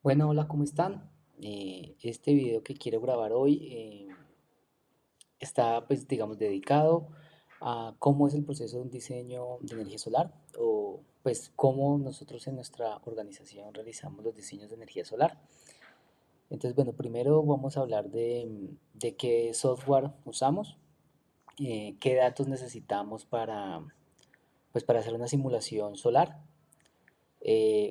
Bueno, hola, ¿cómo están? Este video que quiero grabar hoy está, pues, digamos, dedicado a cómo es el proceso de un diseño de energía solar o, pues, cómo nosotros en nuestra organización realizamos los diseños de energía solar. Entonces, bueno, primero vamos a hablar de qué software usamos, qué datos necesitamos pues, para hacer una simulación solar,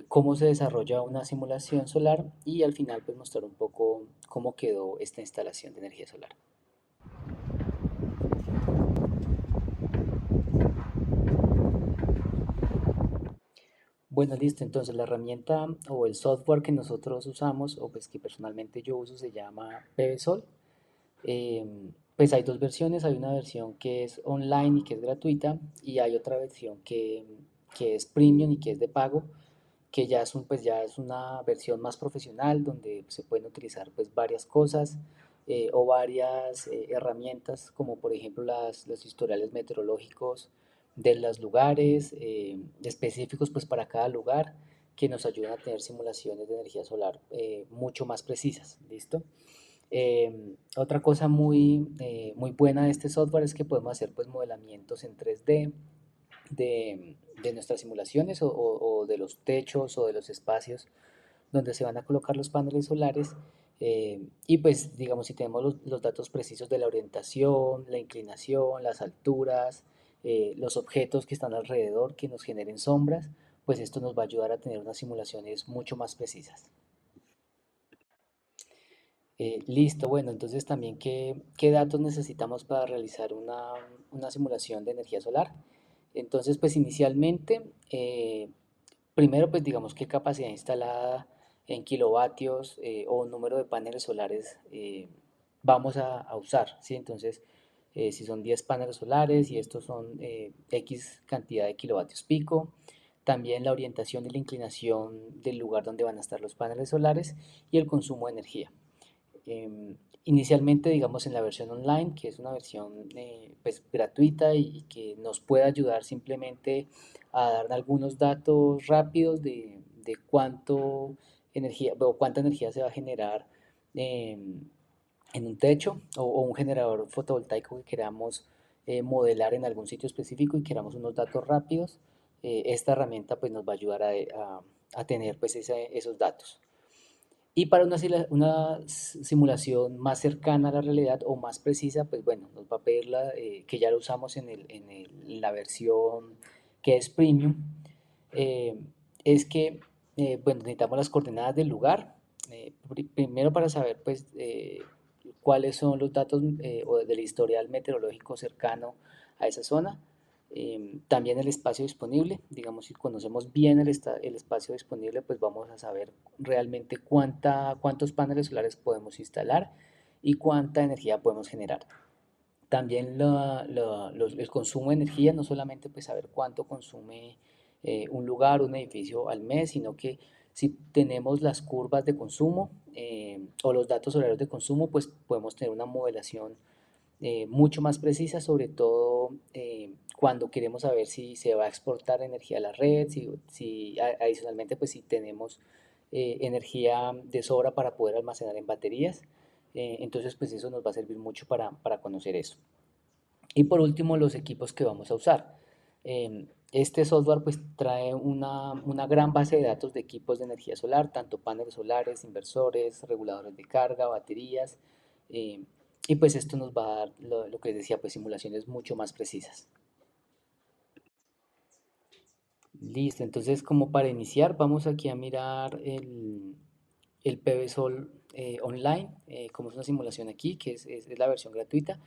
cómo se desarrolla una simulación solar y al final pues mostrar un poco cómo quedó esta instalación de energía solar. Bueno, listo, entonces la herramienta o el software que nosotros usamos o pues que personalmente yo uso se llama PVSol. Pues hay dos versiones, hay una versión que es online y que es gratuita y hay otra versión que es premium y que es de pago, que ya es, pues ya es una versión más profesional donde se pueden utilizar pues varias cosas o varias herramientas como por ejemplo los historiales meteorológicos de los lugares específicos pues para cada lugar que nos ayudan a tener simulaciones de energía solar mucho más precisas, ¿listo? Otra cosa muy buena de este software es que podemos hacer pues modelamientos en 3D de nuestras simulaciones o de los techos o de los espacios donde se van a colocar los paneles solares. Y pues digamos si tenemos los datos precisos de la orientación, la inclinación, las alturas, los objetos que están alrededor que nos generen sombras, pues esto nos va a ayudar a tener unas simulaciones mucho más precisas. Listo, bueno, entonces también qué datos necesitamos para realizar una simulación de energía solar. Entonces, pues inicialmente, primero pues digamos qué capacidad instalada en kilovatios o número de paneles solares vamos a usar, ¿sí? Entonces, si son 10 paneles solares y estos son X cantidad de kilovatios pico, también la orientación y la inclinación del lugar donde van a estar los paneles solares y el consumo de energía. Inicialmente, digamos, en la versión online, que es una versión pues, gratuita y que nos puede ayudar simplemente a dar algunos datos rápidos de cuánto energía o cuánta energía se va a generar en un techo o un generador fotovoltaico que queramos modelar en algún sitio específico y queramos unos datos rápidos. Esta herramienta pues, nos va a ayudar a tener pues, esos datos. Y para una simulación más cercana a la realidad o más precisa, pues bueno, nos va a pedir que ya lo usamos en la versión que es premium, eh, es que, bueno, necesitamos las coordenadas del lugar, primero para saber pues cuáles son los datos o del historial meteorológico cercano a esa zona. También el espacio disponible, digamos, si conocemos bien el espacio disponible, pues vamos a saber realmente cuántos paneles solares podemos instalar y cuánta energía podemos generar. También el consumo de energía, no solamente pues saber cuánto consume un lugar, un edificio al mes, sino que si tenemos las curvas de consumo o los datos horarios de consumo, pues podemos tener una modelación mucho más precisa, sobre todo cuando queremos saber si se va a exportar energía a la red, si adicionalmente pues si tenemos energía de sobra para poder almacenar en baterías. Entonces pues eso nos va a servir mucho para conocer eso. Y por último los equipos que vamos a usar. Este software pues trae una gran base de datos de equipos de energía solar, tanto paneles solares, inversores, reguladores de carga, baterías, eh, y pues esto nos va a dar lo que decía, pues simulaciones mucho más precisas. Listo, entonces como para iniciar vamos aquí a mirar el PVSol online, como es una simulación aquí, que es la versión gratuita.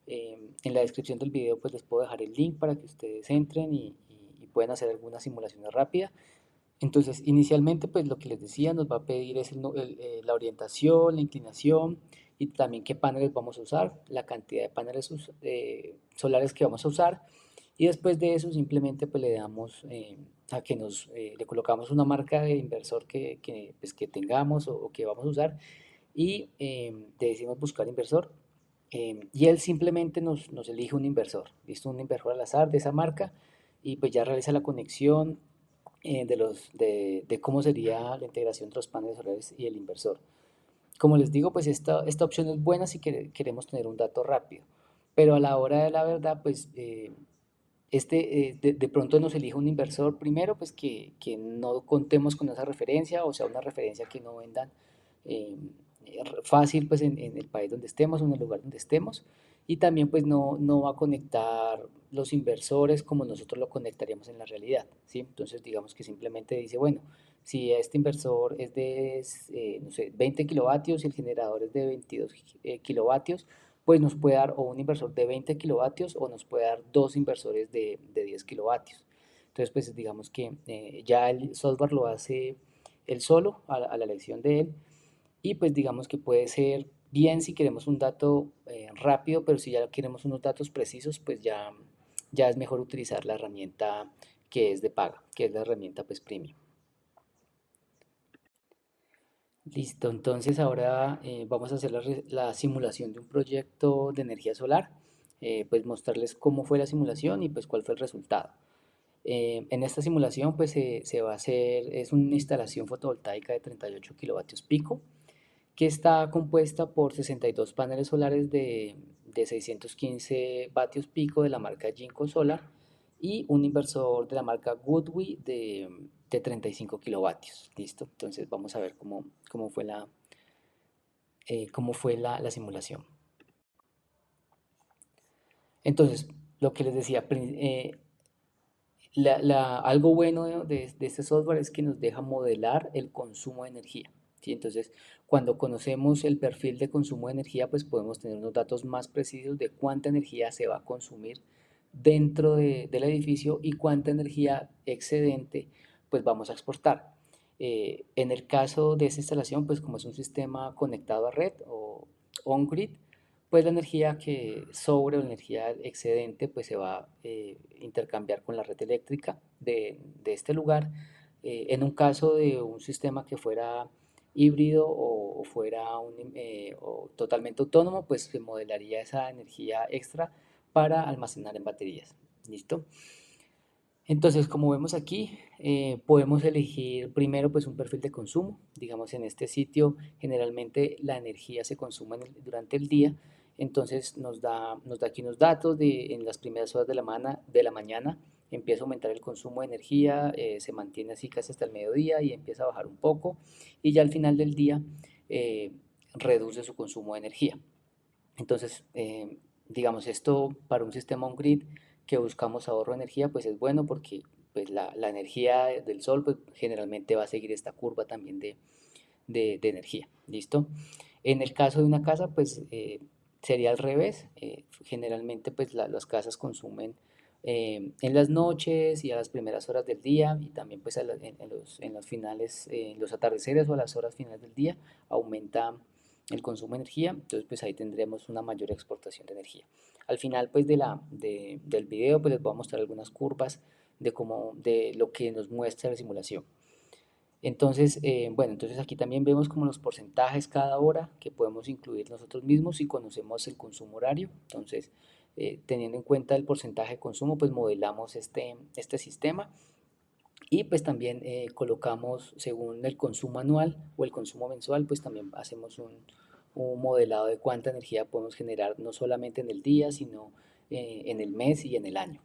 En la descripción del video pues les puedo dejar el link para que ustedes entren y puedan hacer algunas simulaciones rápidas. Entonces, inicialmente, pues lo que les decía, nos va a pedir es la orientación, la inclinación y también qué paneles vamos a usar, la cantidad de paneles solares que vamos a usar. Y después de eso, simplemente pues le damos a que le colocamos una marca de inversor pues, que tengamos o que vamos a usar y le decimos buscar inversor. Y él simplemente nos elige un inversor, ¿listo? Un inversor al azar de esa marca y pues ya realiza la conexión de cómo sería la integración entre los paneles solares y el inversor. Como les digo, pues esta opción es buena si queremos tener un dato rápido, pero a la hora de la verdad, pues de pronto nos elija un inversor primero, pues que no contemos con esa referencia, o sea, una referencia que no vendan eh, fácil pues en el país donde estemos o en el lugar donde estemos. Y también pues no va a conectar los inversores como nosotros lo conectaríamos en la realidad, ¿sí? Entonces digamos que simplemente dice, bueno, si este inversor es de, no sé, 20 kilovatios y el generador es de 22 kilovatios, pues nos puede dar o un inversor de 20 kilovatios o nos puede dar dos inversores de 10 kilovatios. Entonces, pues digamos que ya el software lo hace él solo a la elección de él y pues digamos que puede ser bien si queremos un dato rápido, pero si ya queremos unos datos precisos, pues ya es mejor utilizar la herramienta que es de paga, que es la herramienta pues premium. Listo, entonces ahora vamos a hacer la simulación de un proyecto de energía solar, pues mostrarles cómo fue la simulación y pues cuál fue el resultado. En esta simulación pues se va a hacer, es una instalación fotovoltaica de 38 kilovatios pico, que está compuesta por 62 paneles solares de 615 vatios pico de la marca Jinko Solar y un inversor de la marca Goodwi de 35 kilovatios. ¿Listo? Entonces vamos a ver cómo fue la simulación. Entonces, lo que les decía, algo bueno de este software es que nos deja modelar el consumo de energía. ¿Sí? Entonces, cuando conocemos el perfil de consumo de energía, pues podemos tener unos datos más precisos de cuánta energía se va a consumir dentro del edificio y cuánta energía excedente pues vamos a exportar. En el caso de esta instalación, pues como es un sistema conectado a red o on-grid, pues la energía que sobre o la energía excedente pues se va a intercambiar con la red eléctrica de este lugar. En un caso de un sistema que fuera híbrido o fuera o totalmente autónomo, pues se modelaría esa energía extra para almacenar en baterías. ¿Listo? Entonces, como vemos aquí, podemos elegir primero pues un perfil de consumo. Digamos, en este sitio generalmente la energía se consume durante el día, entonces nos da aquí unos datos de en las primeras horas de la mañana empieza a aumentar el consumo de energía, se mantiene así casi hasta el mediodía y empieza a bajar un poco y ya al final del día eh, reduce su consumo de energía. Entonces, digamos, esto para un sistema on-grid que buscamos ahorro de energía, pues es bueno porque pues, la energía del sol pues, generalmente va a seguir esta curva también de energía. ¿Listo? En el caso de una casa, pues sería al revés. Generalmente, pues las casas consumen en las noches y a las primeras horas del día y también pues en los finales, en los atardeceres o a las horas finales del día aumenta el consumo de energía, entonces pues ahí tendremos una mayor exportación de energía. Al final pues del video pues les voy a mostrar algunas curvas de lo que nos muestra la simulación. Entonces, bueno, entonces aquí también vemos como los porcentajes cada hora que podemos incluir nosotros mismos si conocemos el consumo horario. Entonces, teniendo en cuenta el porcentaje de consumo, pues modelamos este sistema y pues también colocamos según el consumo anual o el consumo mensual, pues también hacemos un modelado de cuánta energía podemos generar no solamente en el día, sino en el mes y en el año.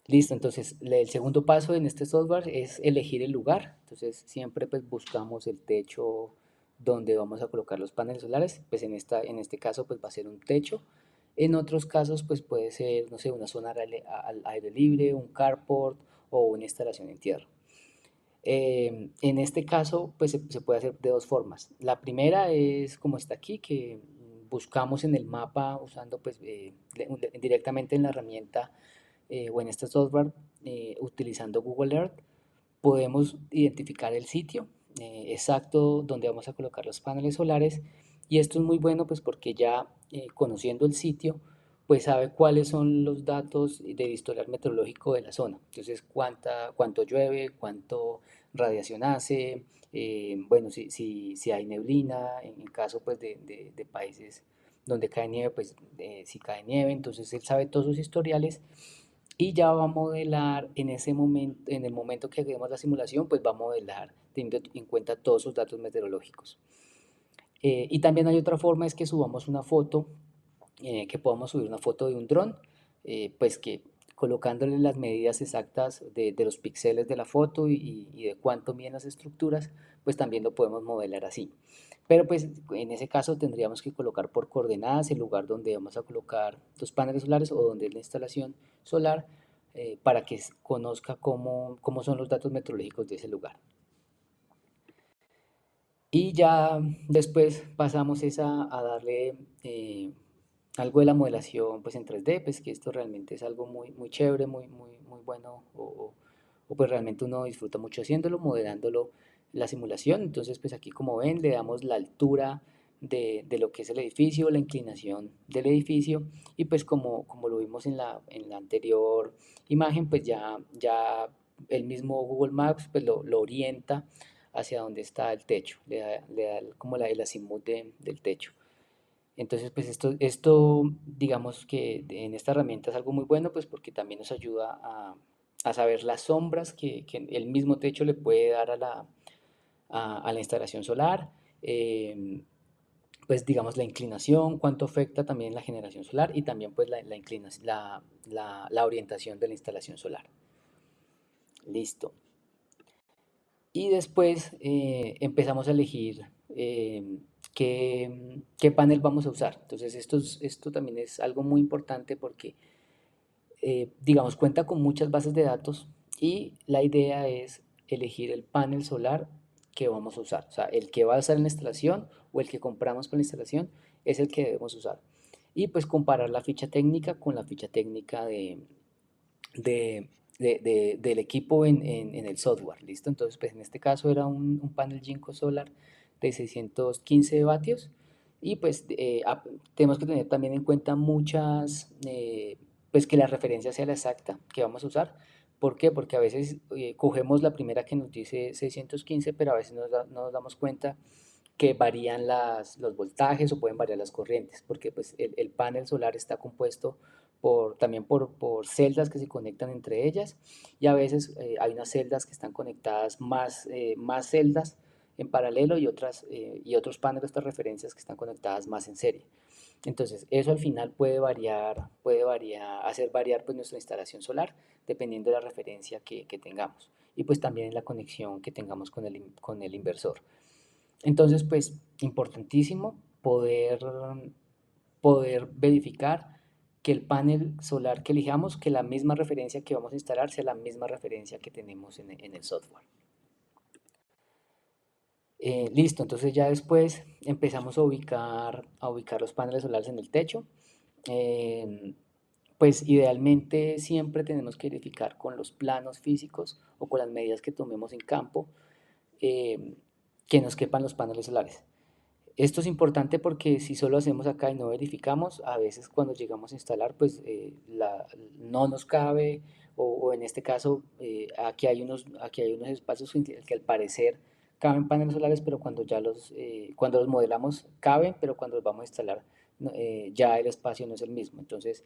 Listo, entonces el segundo paso en este software es elegir el lugar. Entonces siempre pues buscamos el techo donde vamos a colocar los paneles solares. Pues en este caso pues va a ser un techo. En otros casos pues puede ser, no sé, una zona al aire libre, un carport o una instalación en tierra. En este caso pues se puede hacer de dos formas. La primera es como está aquí, que buscamos en el mapa usando pues directamente en la herramienta o en este software utilizando Google Earth, podemos identificar el sitio exacto donde vamos a colocar los paneles solares y esto es muy bueno pues porque ya conociendo el sitio pues sabe cuáles son los datos de historial meteorológico de la zona. Entonces cuánto llueve, cuánto radiación hace, bueno, si hay neblina, en caso pues de países donde cae nieve, pues si cae nieve, entonces él sabe todos sus historiales y ya va a modelar en ese momento, en el momento que hagamos la simulación, pues va a modelar teniendo en cuenta todos sus datos meteorológicos. Y también hay otra forma, es que subamos una foto, que podamos subir una foto de un dron, pues que colocándole las medidas exactas de los píxeles de la foto y de cuánto miden las estructuras, pues también lo podemos modelar así. Pero pues en ese caso tendríamos que colocar por coordenadas el lugar donde vamos a colocar los paneles solares o donde es la instalación solar, para que conozca cómo son los datos meteorológicos de ese lugar. Y ya después pasamos a darle algo de la modelación pues en 3D, pues que esto realmente es algo muy chévere, muy bueno, o pues realmente uno disfruta mucho haciéndolo, modelándolo la simulación. Entonces pues aquí como ven le damos la altura de lo que es el edificio, la inclinación del edificio y pues como lo vimos en la anterior imagen, pues ya el mismo Google Maps pues lo orienta hacia donde está el techo, le da como el azimut del techo. Entonces, pues esto digamos que en esta herramienta es algo muy bueno, pues porque también nos ayuda a saber las sombras que el mismo techo le puede dar a la instalación solar, pues digamos la inclinación, cuánto afecta también la generación solar y también pues la inclinación, la orientación de la instalación solar. Listo. Y después empezamos a elegir qué panel vamos a usar. Entonces esto también es algo muy importante porque, digamos, cuenta con muchas bases de datos y la idea es elegir el panel solar que vamos a usar. O sea, el que va a usar en la instalación o el que compramos para la instalación es el que debemos usar. Y pues comparar la ficha técnica con la ficha técnica de, del equipo en el software, ¿listo? Entonces, pues en este caso era un panel Jinko Solar de 615 vatios y pues tenemos que tener también en cuenta pues que la referencia sea la exacta que vamos a usar. ¿Por qué? Porque a veces cogemos la primera que nos dice 615, pero a veces no nos damos cuenta que varían los voltajes o pueden variar las corrientes, porque pues el panel solar está compuesto también por celdas que se conectan entre ellas y a veces hay unas celdas que están conectadas más celdas en paralelo y otros paneles de referencias que están conectadas más en serie. Entonces, eso al final hacer variar pues nuestra instalación solar dependiendo de la referencia que tengamos y pues también la conexión que tengamos con el inversor. Entonces, pues, importantísimo poder verificar que el panel solar que elijamos, que la misma referencia que vamos a instalar sea la misma referencia que tenemos en el software. Listo, entonces ya después empezamos a ubicar los paneles solares en el techo. Eh, pues idealmente siempre tenemos que verificar con los planos físicos o con las medidas que tomemos en campo, eh, que nos quepan los paneles solares. Esto es importante porque si solo hacemos acá y no verificamos, a veces cuando llegamos a instalar, pues no nos cabe, o en este caso, aquí hay unos espacios en que al parecer caben paneles solares, pero cuando los modelamos caben, pero cuando los vamos a instalar ya el espacio no es el mismo. Entonces,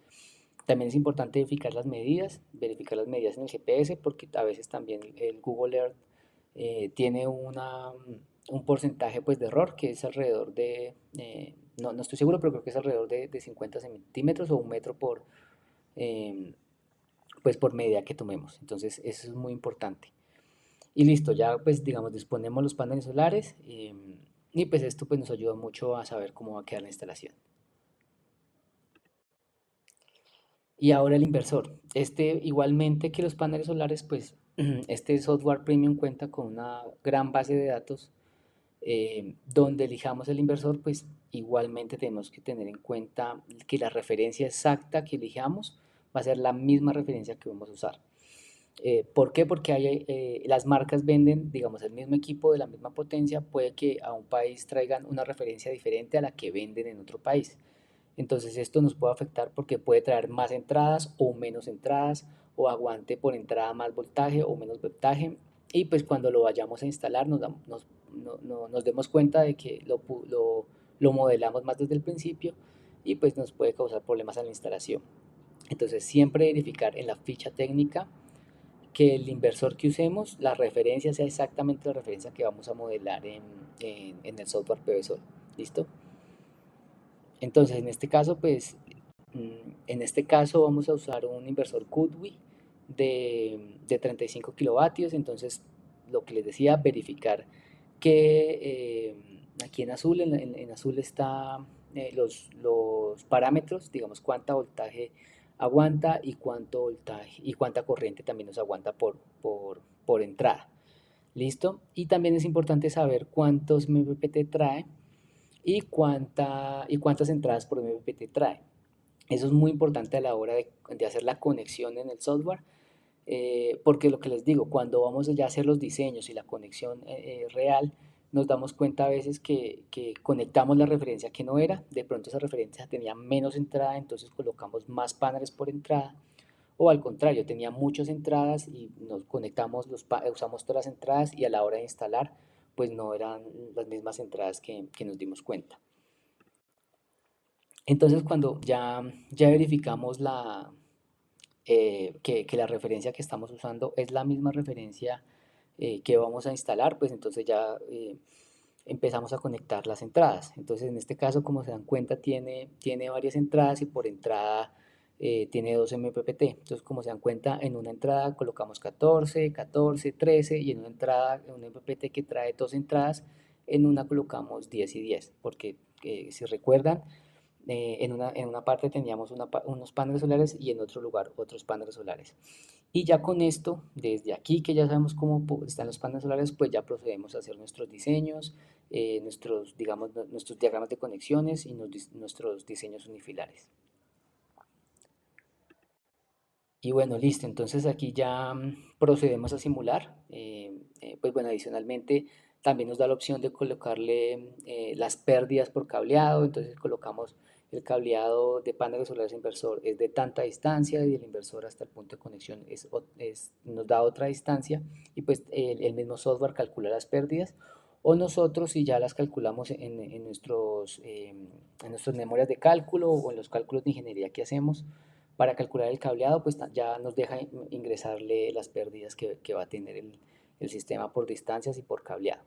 también es importante verificar las medidas en el GPS, porque a veces también el Google Earth tiene un porcentaje pues, de error que es alrededor no estoy seguro, pero creo que es alrededor de 50 centímetros o un metro eh, pues, por medida que tomemos. Entonces, eso es muy importante. Y listo, ya pues digamos disponemos los paneles solares y pues esto pues nos ayuda mucho a saber cómo va a quedar la instalación. Y ahora el inversor. Igualmente que los paneles solares, pues este software premium cuenta con una gran base de datos donde elijamos el inversor, pues igualmente tenemos que tener en cuenta que la referencia exacta que elijamos va a ser la misma referencia que vamos a usar. ¿Por qué? Porque las marcas venden, digamos, el mismo equipo de la misma potencia, puede que a un país traigan una referencia diferente a la que venden en otro país. Entonces esto nos puede afectar porque puede traer más entradas o menos entradas o aguante por entrada más voltaje o menos voltaje y pues cuando lo vayamos a instalar nos demos cuenta de que lo modelamos más desde el principio y pues nos puede causar problemas en la instalación. Entonces siempre verificar en la ficha técnica que el inversor que usemos, la referencia sea exactamente la referencia que vamos a modelar en el software PVSol. ¿Listo? Entonces, en este caso, pues, en este caso vamos a usar un inversor Goodwi de 35 kilovatios. Entonces, lo que les decía, verificar que aquí en azul, en azul está los parámetros, digamos, cuánta voltaje aguanta y cuánto voltaje y cuánta corriente también nos aguanta por entrada. ¿Listo? Y también es importante saber cuántos MPPT trae y cuántas entradas por MPPT trae. Eso es muy importante a la hora de hacer la conexión en el software, porque lo que les digo, cuando vamos ya a hacer los diseños y la conexión real, nos damos cuenta a veces que conectamos la referencia que no era, de pronto esa referencia tenía menos entrada, entonces colocamos más paneles por entrada, o al contrario, tenía muchas entradas y nos conectamos, usamos todas las entradas y a la hora de instalar, pues no eran las mismas entradas que nos dimos cuenta. Entonces, cuando ya verificamos que la referencia que estamos usando es la misma referencia que vamos a instalar, pues entonces ya empezamos a conectar las entradas. Entonces, en este caso, como se dan cuenta, tiene varias entradas y por entrada tiene 2 MPPT. Entonces, como se dan cuenta, en una entrada colocamos 14, 14, 13 y en una entrada, en un MPPT que trae 2 entradas, en una colocamos 10 y 10, porque si recuerdan, en una parte teníamos unos paneles solares y en otro lugar otros paneles solares. Y ya con esto, desde aquí que ya sabemos cómo están los paneles solares, pues ya procedemos a hacer nuestros diseños, digamos, nuestros diagramas de conexiones y nuestros diseños unifilares. Y bueno, listo, entonces aquí ya procedemos a simular. Pues bueno, adicionalmente también nos da la opción de colocarle las pérdidas por cableado. Entonces colocamos el cableado de paneles solares inversor es de tanta distancia y el inversor hasta el punto de conexión nos da otra distancia y pues el mismo software calcula las pérdidas. O nosotros si ya las calculamos en nuestras memorias de cálculo o en los cálculos de ingeniería que hacemos, para calcular el cableado, pues ya nos deja ingresarle las pérdidas que va a tener el sistema por distancias y por cableado.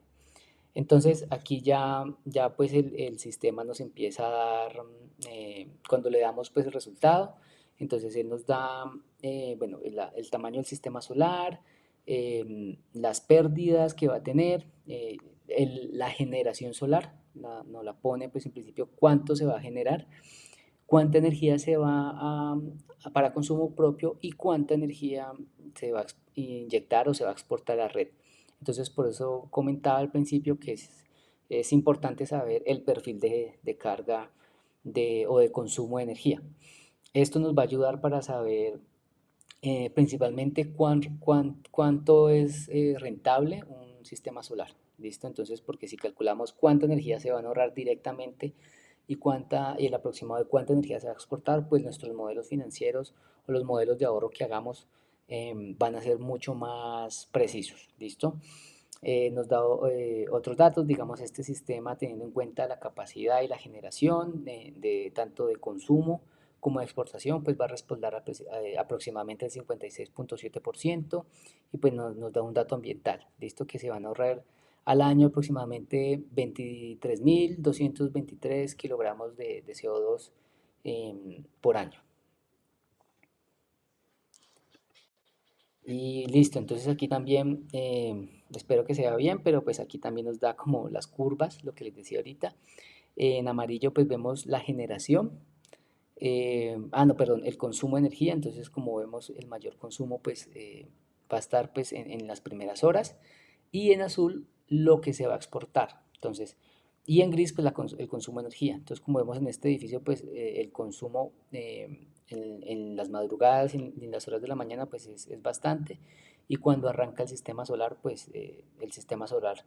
Entonces aquí ya pues el sistema nos empieza a dar, cuando le damos pues el resultado, entonces él nos da, bueno, el tamaño del sistema solar, las pérdidas que va a tener, la generación solar, nos la pone pues en principio cuánto se va a generar, cuánta energía se va para consumo propio y cuánta energía se va a inyectar o se va a exportar a la red. Entonces, por eso comentaba al principio que es importante saber el perfil de carga o de consumo de energía. Esto nos va a ayudar para saber principalmente cuánto es rentable un sistema solar. ¿Listo? Entonces, porque si calculamos cuánta energía se van a ahorrar directamente y el aproximado de cuánta energía se va a exportar, pues nuestros modelos financieros o los modelos de ahorro que hagamos van a ser mucho más precisos. ¿Listo? Nos da otros datos, digamos, este sistema teniendo en cuenta la capacidad y la generación tanto de consumo como de exportación, pues va a respaldar aproximadamente el 56.7% y pues nos da un dato ambiental, listo, que se van a ahorrar al año aproximadamente 23.223 kilogramos de CO2 por año. Y listo, entonces aquí también espero que se vea bien, pero pues aquí también nos da como las curvas, lo que les decía ahorita. En amarillo pues vemos la generación, no, perdón, el consumo de energía. Entonces como vemos el mayor consumo pues va a estar pues en las primeras horas y en azul lo que se va a exportar. Entonces, y en gris pues el consumo de energía. Entonces como vemos en este edificio pues el consumo en las madrugadas y en las horas de la mañana pues es bastante y cuando arranca el sistema solar pues el sistema solar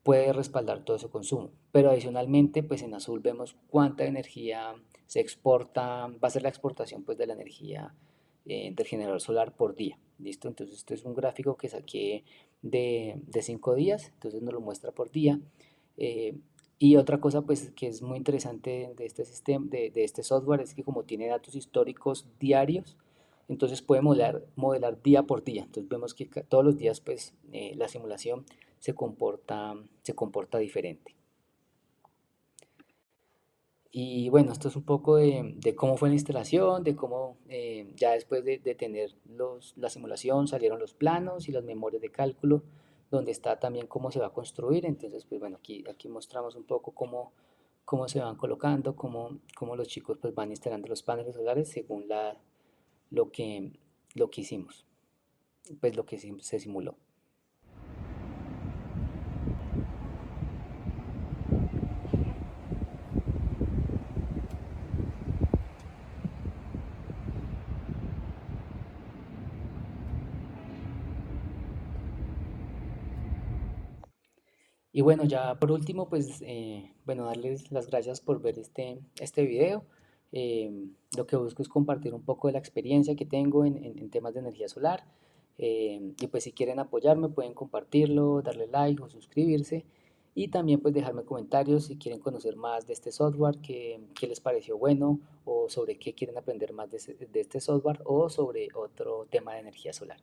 puede respaldar todo ese consumo. Pero adicionalmente, pues en azul vemos cuánta energía se exporta, va a ser la exportación pues de la energía del generador solar por día. ¿Listo? Entonces este es un gráfico que saqué de 5 días, entonces nos lo muestra por día. Eh, Y otra cosa pues que es muy interesante de este sistema, de este software es que como tiene datos históricos diarios, entonces puede modelar día por día. Entonces vemos que todos los días pues la simulación se comporta diferente. Y bueno, esto es un poco de cómo fue la instalación, de cómo ya después de tener la simulación salieron los planos y las memorias de cálculo, donde está también cómo se va a construir. Entonces, pues bueno, aquí mostramos un poco cómo se van colocando, cómo los chicos pues van instalando los paneles solares según lo que, lo que hicimos, pues lo que se simuló. Y bueno, ya por último, pues bueno, darles las gracias por ver este video. Lo que busco es compartir un poco de la experiencia que tengo en temas de energía solar. Y pues si quieren apoyarme, pueden compartirlo, darle like o suscribirse. Y también pues dejarme comentarios si quieren conocer más de este software, qué les pareció bueno o sobre qué quieren aprender más de este software o sobre otro tema de energía solar.